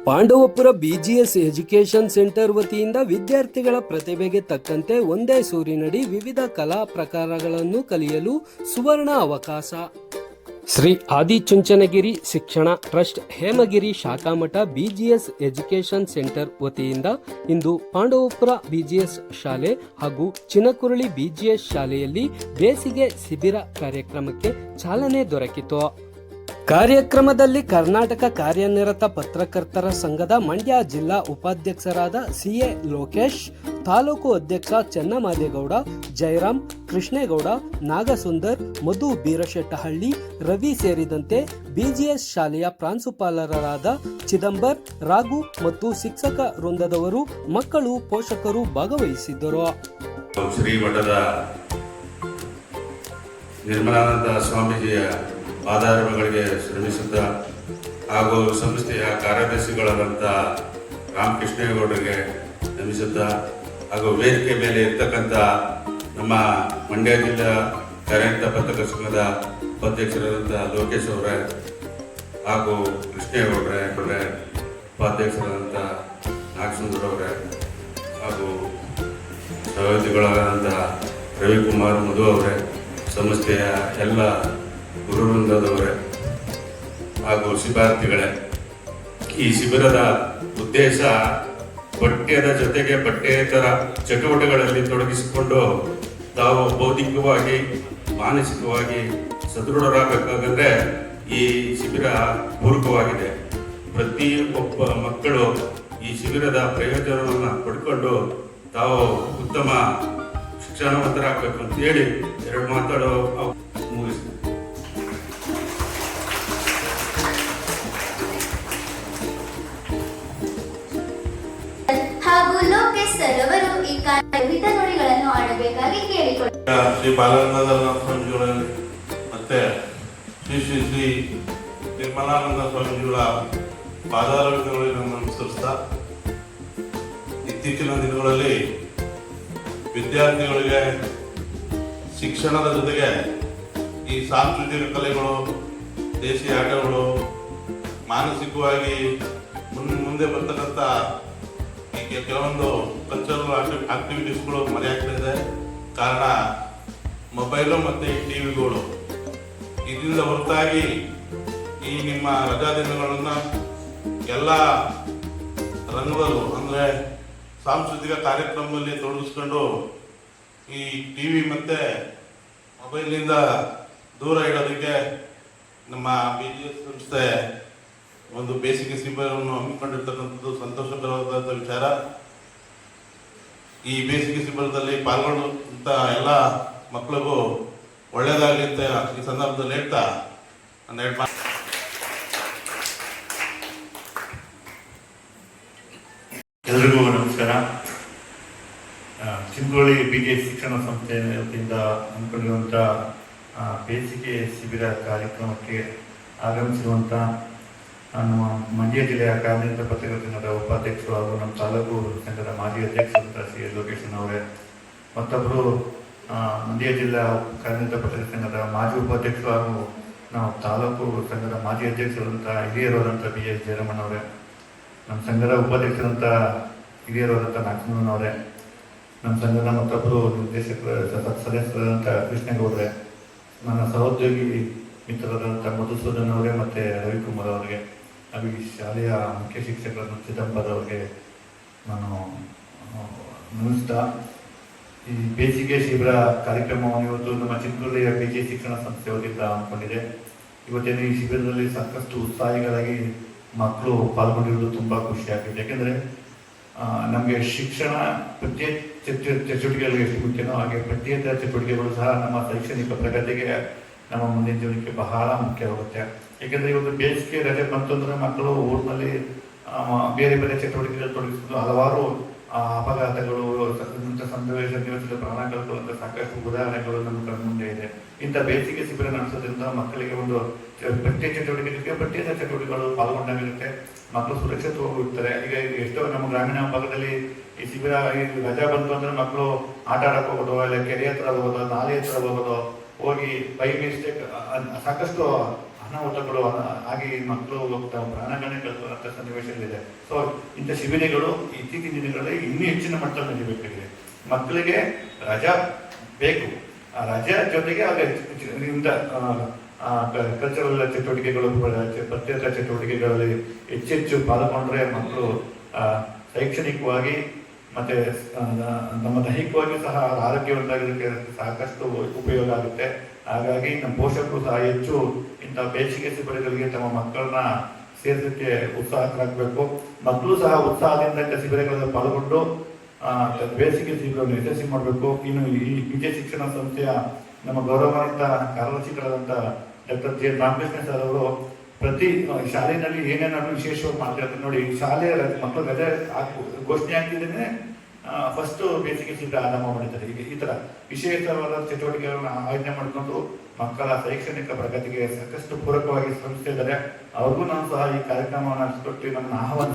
Pandavapura BGS education centre ವತಿಯಿಂದ ವಿದ್ಯಾರ್ಥಿಗಳ ಪ್ರತಿಭೆಗೆ ತಕ್ಕಂತೆ ಒಂದೇ ಸೂರಿನಡಿ ವಿವಿಧ ಕಲಾ ಪ್ರಕಾರಗಳನ್ನು ಕಲಿಯಲು ಸುವರ್ಣ ಅವಕಾಶ. ಶ್ರೀ ಆದಿಚುಂಚನಗಿರಿ ಶಿಕ್ಷಣ ಟ್ರಸ್ಟ್ ಹೇಮಗಿರಿ ಶಾಖಾಮಠ ಬಿಜಿಎಸ್ ಎಜುಕೇಷನ್ ಸೆಂಟರ್ ವತಿಯಿಂದ ಇಂದು ಪಾಂಡವಪುರ ಬಿಜಿಎಸ್ ಶಾಲೆ ಹಾಗೂ ಚಿನಕುರಳಿ ಬಿಜಿಎಸ್ ಶಾಲೆಯಲ್ಲಿ ಬೇಸಿಗೆ ಶಿಬಿರ ಕಾರ್ಯಕ್ರಮಕ್ಕೆ ಚಾಲನೆ ದೊರಕಿತು. ಕಾರ್ಯಕ್ರಮದಲ್ಲಿ ಕರ್ನಾಟಕ ಕಾರ್ಯನಿರತ ಪತ್ರಕರ್ತರ ಸಂಘದ ಮಂಡ್ಯ ಜಿಲ್ಲಾ ಉಪಾಧ್ಯಕ್ಷರಾದ ಸಿಎ ಲೋಕೇಶ್, ತಾಲೂಕು ಅಧ್ಯಕ್ಷ ಚೆನ್ನಮಾದೇಗೌಡ, ಜಯರಾಮ್, ಕೃಷ್ಣೇಗೌಡ, ನಾಗಸುಂದರ್, ಮಧು ಬೀರಶೆಟ್ಟಹಳ್ಳಿ, ರವಿ ಸೇರಿದಂತೆ ಬಿಜಿಎಸ್ ಶಾಲೆಯ ಪ್ರಾಂಶುಪಾಲರಾದ ಚಿದಂಬರ್, ರಾಘು ಮತ್ತು ಶಿಕ್ಷಕ ವೃಂದದವರು, ಮಕ್ಕಳು, ಪೋಷಕರು ಭಾಗವಹಿಸಿದ್ದರು. ಶ್ರೀಮಠದ ನಿರ್ಮಲಾನಂದ ಸ್ವಾಮೀಜಿಯ ಆಧಾರಗಳಿಗೆ ಶ್ರಮಿಸುತ್ತಾ ಹಾಗೂ ಸಂಸ್ಥೆಯ ಕಾರ್ಯದರ್ಶಿಗಳಾದಂಥ ರಾಮಕೃಷ್ಣೇಗೌಡರಿಗೆ ನಮಿಸುತ್ತಾ ಹಾಗೂ ವೇದಿಕೆ ಮೇಲೆ ಇರ್ತಕ್ಕಂಥ ನಮ್ಮ ಮಂಡ್ಯ ಜಿಲ್ಲಾ ಕಾರ್ಯನಿರತ ಪತ್ರಕರ್ತರ ಸಂಘದ ಉಪಾಧ್ಯಕ್ಷರಾದಂಥ ಲೋಕೇಶ್ ಅವರೇ ಹಾಗೂ ಕೃಷ್ಣೇಗೌಡರೇ ಉಪಾಧ್ಯಕ್ಷರಾದಂಥ ನಾಗಸುಂದರ್ ಅವರೇ ಹಾಗೂ ಸಹೋದ್ಯೋಗಿಗಳಾದಂಥ ರವಿಕುಮಾರ್, ಮಧು ಅವರೇ, ಸಂಸ್ಥೆಯ ಎಲ್ಲ ಗುರುವೃಂದದವರೇ ಹಾಗೂ ಶಿಬಿರಾರ್ಥಿಗಳೇ, ಈ ಶಿಬಿರದ ಉದ್ದೇಶ ಪಠ್ಯದ ಜೊತೆಗೆ ಪಠ್ಯೇತರ ಚಟುವಟಿಕೆಗಳಲ್ಲಿ ತೊಡಗಿಸಿಕೊಂಡು ತಾವು ಬೌದ್ಧಿಕವಾಗಿ ಮಾನಸಿಕವಾಗಿ ಸದೃಢರಾಗಬೇಕಾದ್ರೆ ಈ ಶಿಬಿರ ಪೂರಕವಾಗಿದೆ. ಪ್ರತಿಯೊಬ್ಬ ಮಕ್ಕಳು ಈ ಶಿಬಿರದ ಪ್ರಯೋಜನವನ್ನು ಪಡ್ಕೊಂಡು ತಾವು ಉತ್ತಮ ಶಿಕ್ಷಣವಂತರಾಗಬೇಕು ಅಂತ ಹೇಳಿ ಎರಡು ಮಾತಾಡೋ ಮುಗಿಸ್ತೀವಿ. ಶ್ರೀ ಬಾಲಾನಂದ ಸ್ವಾಮೀಜಿಗಳ ಮತ್ತೆ ಶ್ರೀ ಶ್ರೀ ಶ್ರೀ ನಿರ್ಮಲಾನಂದ ಸ್ವಾಮೀಜಿಗಳ ಪಾದಾರವಿಂದಗಳನ್ನು ನಮಸ್ಕರಿಸ್ತಾ, ಇತ್ತೀಚಿನ ದಿನಗಳಲ್ಲಿ ವಿದ್ಯಾರ್ಥಿಗಳಿಗೆ ಶಿಕ್ಷಣದ ಜೊತೆಗೆ ಈ ಸಾಂಸ್ಕೃತಿಕ ಕಲೆಗಳು, ದೇಶೀಯ ಆಟಗಳು, ಮಾನಸಿಕವಾಗಿ ಮುಂದೆ ಬರ್ತಕ್ಕಂಥ ಈ ಕೆಲವೊಂದು ಕಲ್ಚರಲ್ ಆಕ್ಟಿವಿಟೀಸ್ಗಳು ಮರೆಯಾಗ್ತಾ ಇದೆ. ಕಾರಣ ಮೊಬೈಲು ಮತ್ತು ಟಿ ವಿಗಳು. ಇದರಿಂದ ಹೊರತಾಗಿ ಈ ನಿಮ್ಮ ರಜಾ ದಿನಗಳನ್ನು ಎಲ್ಲ ರಂಗದಲ್ಲೂ ಅಂದರೆ ಸಾಂಸ್ಕೃತಿಕ ಕಾರ್ಯಕ್ರಮದಲ್ಲಿ ತೊಡಗಿಸ್ಕೊಂಡು ಈ ಟಿ ವಿ ಮತ್ತು ಮೊಬೈಲ್ನಿಂದ ದೂರ ಇಡೋದಕ್ಕೆ ನಮ್ಮ ಬಿಜಿಎಸ್ ಸಂಸ್ಥೆ ಒಂದು ಬೇಸಿಗೆ ಶಿಬಿರವನ್ನು ಹಮ್ಮಿಕೊಂಡಿರ್ತಕ್ಕಂಥದ್ದು ಸಂತೋಷಕರವಾದ ವಿಚಾರ. ಈ ಬೇಸಿಗೆ ಶಿಬಿರದಲ್ಲಿ ಪಾಲ್ಗೊಳ್ಳುವಂಥ ಎಲ್ಲ ಮಕ್ಕಳಿಗೂ ಒಳ್ಳೆಯದಾಗಲಿ ಅಂತ ಈ ಸಂದರ್ಭದಲ್ಲಿ ಹೇಳ್ತಾ ಒಂದೆರಡು ಎಲ್ರಿಗೂ ನಮಸ್ಕಾರ. ಚಿನಕುರಳಿ ಬಿಜಿಎಸ್ ಶಿಕ್ಷಣ ಸಂಸ್ಥೆ ವತಿಯಿಂದ ಹಮ್ಮಿಕೊಂಡಿರುವಂಥ ಬೇಸಿಗೆ ಶಿಬಿರ ಕಾರ್ಯಕ್ರಮಕ್ಕೆ ಆಗಮಿಸಿರುವಂಥ ನಮ್ಮ ಮಂಡ್ಯ ಜಿಲ್ಲೆಯ ಕಾರ್ಯನಿರತ ಪತ್ರಕರ್ತರ ಸಂಘದ ಉಪಾಧ್ಯಕ್ಷರು ಹಾಗೂ ನಮ್ಮ ತಾಲೂಕು ಸಂಘದ ಮಾಜಿ ಅಧ್ಯಕ್ಷರಾದ ಸಿ ಲೋಕೇಶನ್ ಅವರೇ, ಮತ್ತೊಬ್ಬರು ಮಂಡ್ಯ ಜಿಲ್ಲಾ ಕಾರ್ಯನಿರತ ಪತ್ರಕರ್ತರ ಸಂಘದ ಮಾಜಿ ಉಪಾಧ್ಯಕ್ಷರು ಹಾಗೂ ನಾವು ತಾಲೂಕು ಸಂಘದ ಮಾಜಿ ಅಧ್ಯಕ್ಷರಾದಂಥ ಹಿರಿಯರಾದಂಥ ಬಿ ಎಸ್ ಜಯರಮಣ್ಣವರೇ, ನಮ್ಮ ಸಂಘದ ಉಪಾಧ್ಯಕ್ಷರಂಥ ಹಿರಿಯರಾದಂಥ ನಾಗಸುಂದರನವರೇ, ನಮ್ಮ ಸಂಘದ ಮತ್ತೊಬ್ಬರು ಸದಸ್ಯರಾದಂಥ ಕೃಷ್ಣೇಗೌಡರೇ, ನನ್ನ ಸಹೋದ್ಯೋಗಿ ಮಿತ್ರರಾದಂಥ ಮಧುಸೂದನ್ ಅವರೇ ಮತ್ತು ರವಿಕುಮಾರ್ ಅವರಿಗೆ, ಹಾಗೂ ಈ ಶಾಲೆಯ ಮುಖ್ಯ ಶಿಕ್ಷಕರಾದ ಚಿದಂಬರ್ ಅವರಿಗೆ ನಾನು ನಮಿಸ್ತಾ, ಈ ಬೇಸಿಗೆ ಶಿಬಿರ ಕಾರ್ಯಕ್ರಮವನ್ನು ಇವತ್ತು ನಮ್ಮ ಚಿನಕುರಳಿಯ ಬಿಜಿಎಸ್ ಶಿಕ್ಷಣ ಸಂಸ್ಥೆ ವತಿಯಿಂದ ಹಮ್ಮಿಕೊಂಡಿದೆ. ಇವತ್ತಿನ ಈ ಶಿಬಿರದಲ್ಲಿ ಸಾಕಷ್ಟು ಉತ್ಸಾಹಿಗಳಾಗಿ ಮಕ್ಕಳು ಪಾಲ್ಗೊಂಡಿರುವುದು ತುಂಬ ಖುಷಿಯಾಗಿದೆ. ಯಾಕೆಂದರೆ ನಮಗೆ ಶಿಕ್ಷಣ ಪ್ರತ್ಯೇಕ ಚಟುವಟಿಕೆಗಳಿಗೆ ಎಷ್ಟು ಮುಖ್ಯನೋ ಹಾಗೆ ಪ್ರತ್ಯೇಕ ಚಟುವಟಿಕೆಗಳು ಸಹ ನಮ್ಮ ಶೈಕ್ಷಣಿಕ ಪ್ರಗತಿಗೆ, ನಮ್ಮ ಮುಂದಿನ ಜೀವನಕ್ಕೆ ಬಹಳ ಮುಖ್ಯವಾಗುತ್ತೆ. ಏಕೆಂದರೆ ಇವತ್ತು ಬೇಸಿಗೆ ರಜೆ ಬಂತಂದರೆ ಮಕ್ಕಳು ಊರಿನಲ್ಲಿ ಬೇರೆ ಬೇರೆ ಚಟುವಟಿಕೆಗಳು ತೊಡಗಿಸಿದ್ದು ಹಲವಾರು ಅಪಘಾತಗಳು, ಸನ್ನಿವೇಶ ಪ್ರಾಣ ಕಳ್ಕೊಳ್ಳುವಂಥ ಸಾಕಷ್ಟು ಉದಾಹರಣೆಗಳು ನಮ್ಮ ಕಣ್ಮುಂದೆ ಇದೆ. ಇಂಥ ಬೇಸಿಗೆ ಶಿಬಿರ ನಡೆಸೋದ್ರಿಂದ ಮಕ್ಕಳಿಗೆ ಒಂದು ಪ್ರತ್ಯೇಕ ಚಟುವಟಿಕೆ ಪ್ರತ್ಯೇಕ ಚಟುವಟಿಕೆಗಳು ಪಾಲ್ಗೊಂಡಾಗಿರುತ್ತೆ. ಮಕ್ಕಳು ಸುರಕ್ಷಿತವಾಗಿರ್ತಾರೆ. ಈಗ ಎಷ್ಟೋ ನಮ್ಮ ಗ್ರಾಮೀಣ ಭಾಗದಲ್ಲಿ ಈ ಶಿಬಿರ ಈ ರಜಾ ಬಂತು ಅಂದರೆ ಮಕ್ಕಳು ಆಟ ಆಡಕ್ಕೆ ಹೋಗೋದು, ಇಲ್ಲ ಕೆರೆ ಹತ್ರ ಹೋಗೋದು, ನಾಲೆ ಹತ್ರ ಹೋಗೋದು, ಹೋಗಿ ಬೈ ಮಿಸ್ಟೇಕ್ ಸಾಕಷ್ಟು ಅನಾಹುತಗಳು ಆಗಿ ಮಕ್ಕಳು ತಮ್ಮ ಪ್ರಾಣಗಳನ್ನೇ ಕಳ್ಕೊಳ್ಳುವಂಥ ಸನ್ನಿವೇಶಗಳಿದೆ. ಸೊ ಇಂಥ ಶಿಬಿರಗಳು ಇತ್ತೀಚಿನ ದಿನಗಳಲ್ಲಿ ಇನ್ನೂ ಹೆಚ್ಚಿನ ಮಟ್ಟದಲ್ಲಿ ನಡೀಬೇಕಾಗಿದೆ. ಮಕ್ಕಳಿಗೆ ರಜಾ ಬೇಕು, ಆ ರಜಾ ಜೊತೆಗೆ ಇಂಥ ಕಲ್ಚರಲ್ ಚಟುವಟಿಕೆಗಳು, ಪ್ರತ್ಯೇಕ ಚಟುವಟಿಕೆಗಳಲ್ಲಿ ಹೆಚ್ಚೆಚ್ಚು ಪಾಲ್ಗೊಂಡ್ರೆ ಮಕ್ಕಳು ಶೈಕ್ಷಣಿಕವಾಗಿ ಮತ್ತೆ ನಮ್ಮ ದೈಹಿಕವಾಗಿ ಸಹ ಆರೋಗ್ಯವಂತಾಗಿರೋಕ್ಕೆ ಸಾಕಷ್ಟು ಉಪಯೋಗ ಆಗುತ್ತೆ. ಹಾಗಾಗಿ ನಮ್ಮ ಪೋಷಕರು ಸಹ ಹೆಚ್ಚು ಇಂಥ ಬೇಸಿಗೆ ಶಿಬಿರಗಳಿಗೆ ತಮ್ಮ ಮಕ್ಕಳನ್ನ ಸೇರಿಸಲಿಕ್ಕೆ ಉತ್ಸಾಹರಾಗಬೇಕು. ಮಕ್ಕಳು ಸಹ ಉತ್ಸಾಹದಿಂದ ಇಂಥ ಶಿಬಿರಗಳಲ್ಲಿ ಪಾಲ್ಗೊಂಡು ಬೇಸಿಗೆ ಶಿಬಿರವನ್ನು ಯಶಸ್ವಿ ಮಾಡಬೇಕು. ಇನ್ನು ಈ ವಿಜಯ ಶಿಕ್ಷಣ ಸಂಸ್ಥೆಯ ನಮ್ಮ ಗೌರವಾನ್ವಿತ ಕಾರ್ಯದರ್ಶಿಗಳಾದಂಥ ಡಾಕ್ಟರ್ ಜೆ ರಾಮಕೃಷ್ಣ ಸರ್ ಅವರು ಪ್ರತಿ ಶಾಲೆಯಲ್ಲಿ ಏನೇನಾದ್ರು ವಿಶೇಷವಾಗಿ ಮಾಡ್ತಿರ್ತಾರೆ ನೋಡಿ. ಶಾಲೆ ಮಕ್ಕಳು ರಜೆ ಘೋಷಣೆ ಆಗ್ತಿದ್ದೇನೆ ಫಸ್ಟ್ ಬೇಸಿಗೆ ಶಿಬಿರ ಆರಂಭ ಮಾಡಿದ್ದಾರೆ. ಈಗ ಈ ತರ ವಿಶೇಷವಾದ ಚಟುವಟಿಕೆಗಳನ್ನ ಆಯೋಜನೆ ಮಾಡಿಕೊಂಡು ಮಕ್ಕಳ ಶೈಕ್ಷಣಿಕ ಪ್ರಗತಿಗೆ ಸಾಕಷ್ಟು ಪೂರಕವಾಗಿ ಶ್ರಮಿಸ್ತಿದ್ದಾರೆ. ಅವ್ರಿಗೂ ನಾವು ಸಹ ಈ ಕಾರ್ಯಕ್ರಮವನ್ನು ನಡೆಸಿಕೊಟ್ಟು ನಮ್ಮನ್ನು ಆಹ್ವಾನ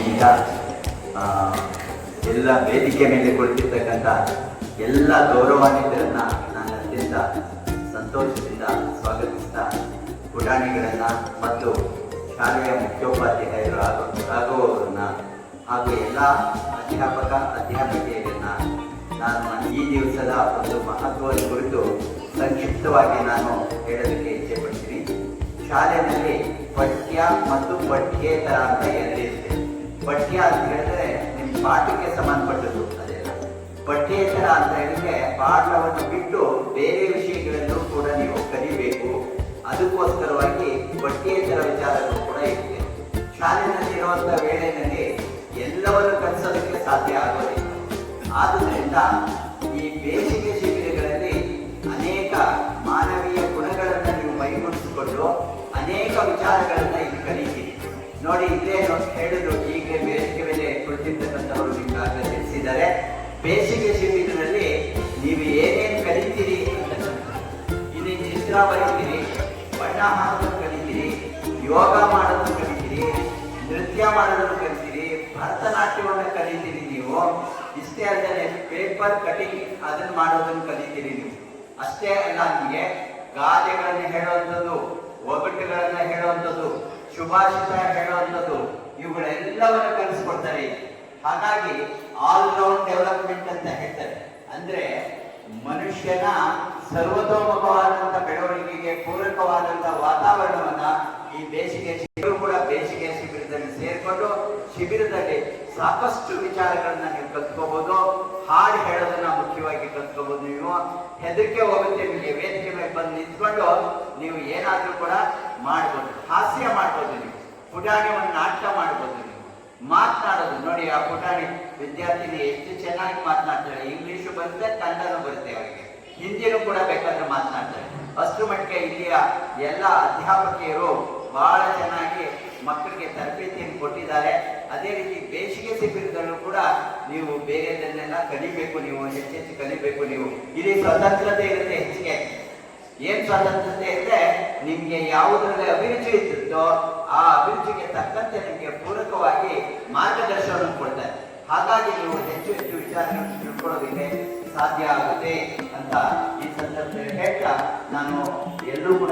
ಈಗ ಎಲ್ಲ ವೇದಿಕೆ ಮೇಲೆ ಕುಳಿತಿರ್ತಕ್ಕಂಥ ಎಲ್ಲ ಗೌರವಾನ್ವಿತರನ್ನ ನಾನು ಅತ್ಯಂತ ಸಂತೋಷದಿಂದ ಸ್ವಾಗತಿಸ್ತಾ ಪುಟಾಣಿಗಳನ್ನ ಮತ್ತು ಶಾಲೆಯ ಮುಖ್ಯೋಪಾಧ್ಯಾಯರು ಆಗುವವರನ್ನ ಹಾಗೂ ಎಲ್ಲ ಅಧ್ಯಾಪಕ ಅಧ್ಯಾಪಕಿಯರನ್ನ ನಾನು ಈ ದಿವಸದ ಒಂದು ಮಹತ್ವದ ಕುರಿತು ಸಂಕ್ಷಿಪ್ತವಾಗಿ ನಾನು ಹೇಳೋದಕ್ಕೆ ಇಚ್ಛೆ ಪಡ್ತೀನಿ. ಶಾಲೆಯಲ್ಲಿ ಪಠ್ಯ ಮತ್ತು ಪಠ್ಯೇತರ ಅಂತ ಎರಡಿರುತ್ತೆ. ಪಠ್ಯ ಅಂತ ಹೇಳಿದ್ರೆ ನಿಮ್ಮ ಪಾಠಕ್ಕೆ ಸಂಬಂಧಪಟ್ಟದ್ದು ಅದೆಲ್ಲ. ಪಠ್ಯೇತರ ಅಂತ ಹೇಳಿದ್ರೆ ಪಾಠವನ್ನು ಬಿಟ್ಟು ಬೇರೆ ವಿಷಯಗಳನ್ನು ಕೂಡ ನೀವು ಕಲಿಬೇಕು. ಅದಕ್ಕೋಸ್ಕರವಾಗಿ ಪಠ್ಯೇತರ ವಿಚಾರಗಳು ಕೂಡ ಇರುತ್ತೆ. ಶಾಲೆಯಲ್ಲಿ ಇರುವಂತಹ ವೇಳೆಯಲ್ಲಿ ಎಲ್ಲವನ್ನು ಕಲಿಸೋದಕ್ಕೆ ಸಾಧ್ಯ ಆಗೋದಿಲ್ಲ. ಆದುದರಿಂದ ಈ ಬೇಸಿಗೆ ಶಿಬಿರಗಳಲ್ಲಿ ಅನೇಕ ಮಾನವೀಯ ಗುಣಗಳನ್ನು ನೀವು ಮೈಗೂಡಿಸಿಕೊಂಡು ಅನೇಕ ವಿಚಾರಗಳನ್ನ ಇಲ್ಲಿ ಕಲಿತೀರಿ. ನೋಡಿ, ಇಲ್ಲೇ ಹೇಳಿದ್ರು, ಈಗ ಬೇಸಿಗೆ ಮೇಲೆ ಕುಳಿತಿರ್ತಕ್ಕಂಥವರು ನಿಮ್ಗಾಗಲೇ ತಿಳಿಸಿದ್ದಾರೆ. ಬೇಸಿಗೆ ಶಿಬಿರದಲ್ಲಿ ನೀವು ಏನೇನು ಕಲಿತೀರಿ ಅಂತ ಇಲ್ಲಿ ಚಿತ್ರ ಬರೀತೀರಿ, ಬಣ್ಣ ಹಾಕೋದನ್ನು ಕಲಿತೀರಿ, ಯೋಗ ಮಾಡೋದನ್ನು ಕಲಿತೀರಿ, ನೃತ್ಯ ಮಾಡೋದನ್ನು ಕಲಿತೀರಿ, ಭರತನಾಟ್ಯವನ್ನು ಕಲಿತೀರಿ. ನೀವು ಇಷ್ಟೇ ಅಲ್ಲದೆ ಪೇಪರ್ ಕಟಿಂಗ್ ಅದನ್ನು ಮಾಡೋದನ್ನು ಕಲಿತೀರಿ. ನೀವು ಅಷ್ಟೇ ಅಲ್ಲ, ನಿಮಗೆ ಗಾದೆಗಳನ್ನು ಹೇಳುವಂಥದ್ದು, ಒಗಟುಗಳನ್ನ ಹೇಳುವಂಥದ್ದು, ಶುಭಾಷಿತ ಹೇಳುವಂಥದ್ದು, ಇವುಗಳೆಲ್ಲವನ್ನು ಕಲಿಸ್ಕೊಡ್ತಾರೆ. ಹಾಗಾಗಿ ಆಲ್ ರೌಂಡ್ ಡೆವಲಪ್ಮೆಂಟ್ ಅಂತ ಹೇಳ್ತಾರೆ. ಅಂದ್ರೆ ಮನುಷ್ಯನ ಸರ್ವತೋಮುಖವಾದಂಥ ಬೆಳವಣಿಗೆಗೆ ಪೂರಕವಾದಂಥ ವಾತಾವರಣವನ್ನ ಈ ಬೇಸಿಗೆ ಶಿಬಿರ ಕೂಡ ಬೇಸಿಗೆ ಶಿಬಿರದಲ್ಲಿ ಸೇರ್ಕೊಂಡು ಶಿಬಿರದಲ್ಲಿ ಸಾಕಷ್ಟು ವಿಚಾರಗಳನ್ನ ನೀವು ಕಲ್ತ್ಕೋಬಹುದು. ಹಾಡು ಹೇಳೋದನ್ನ ಮುಖ್ಯವಾಗಿ ಕಲ್ತ್ಕೋಬಹುದು. ನೀವು ಹೆದರಿಕೆ ಹೋಗುತ್ತೆ ನಿಮಗೆ. ವೇದಿಕೆ ಮೇಲೆ ಬಂದು ನಿಂತ್ಕೊಂಡು ನೀವು ಏನಾದ್ರೂ ಕೂಡ ಮಾಡ್ಬೋದು. ಹಾಸ್ಯ ಮಾಡ್ಬೋದು, ನೀವು ಪುಟಾಣಿ ಒಂದು ನಾಟಕ ಮಾಡ್ಬೋದು, ನೀವು ಮಾತನಾಡೋದು. ನೋಡಿ, ಆ ಪುಟಾಣಿ ವಿದ್ಯಾರ್ಥಿನಿ ಎಷ್ಟು ಚೆನ್ನಾಗಿ ಮಾತನಾಡ್ತಾಳೆ. ಇಂಗ್ಲಿಷು ಬರುತ್ತೆ, ಕನ್ನಡನೂ ಬರುತ್ತೆ, ಅವರಿಗೆ ಹಿಂದಿನೂ ಕೂಡ ಬೇಕಾದ್ರೆ ಮಾತನಾಡ್ತಾರೆ. ಅಷ್ಟು ಮಟ್ಟಿಗೆ ಇಲ್ಲಿಯ ಎಲ್ಲ ಅಧ್ಯಾಪಕಿಯರು ಬಹಳ ಚೆನ್ನಾಗಿ ಮಕ್ಕಳಿಗೆ ತರಬೇತಿಯನ್ನು ಕೊಟ್ಟಿದ್ದಾರೆ. ಅದೇ ರೀತಿ ಬೇಸಿಗೆ ಶಿಬಿರದಲ್ಲೂ ಕೂಡ ನೀವು ಬೇರೆದನ್ನೆಲ್ಲ ಕಲಿಬೇಕು. ನೀವು ಹೆಚ್ಚೆಚ್ಚು ಕಲಿಬೇಕು. ನೀವು ಇಲ್ಲಿ ಸ್ವತಂತ್ರತೆ ಇರುತ್ತೆ ಹೆಚ್ಚಿಗೆ. ಏನ್ ಸ್ವತಂತ್ರತೆ ಇದ್ರೆ ನಿಮ್ಗೆ ಯಾವುದ್ರಲ್ಲಿ ಅಭಿರುಚಿ ಇರುತ್ತೋ ಆ ಅಭಿರುಚಿಗೆ ತಕ್ಕಂತೆ ನಿಮ್ಗೆ ಪೂರಕವಾಗಿ ಮಾರ್ಗದರ್ಶನ ಕೊಡ್ತಾರೆ. ಹಾಗಾಗಿ ನೀವು ಹೆಚ್ಚು ಹೆಚ್ಚು ವಿಚಾರಗಳನ್ನು ತಿಳ್ಕೊಳ್ಳೋದಕ್ಕೆ ಸಾಧ್ಯ ಆಗುತ್ತೆ ಅಂತ ಈ ಸಂದರ್ಭದಲ್ಲಿ ಹೇಳ್ತಾ ನಾನು ಎಲ್ಲರೂ ಕೂಡ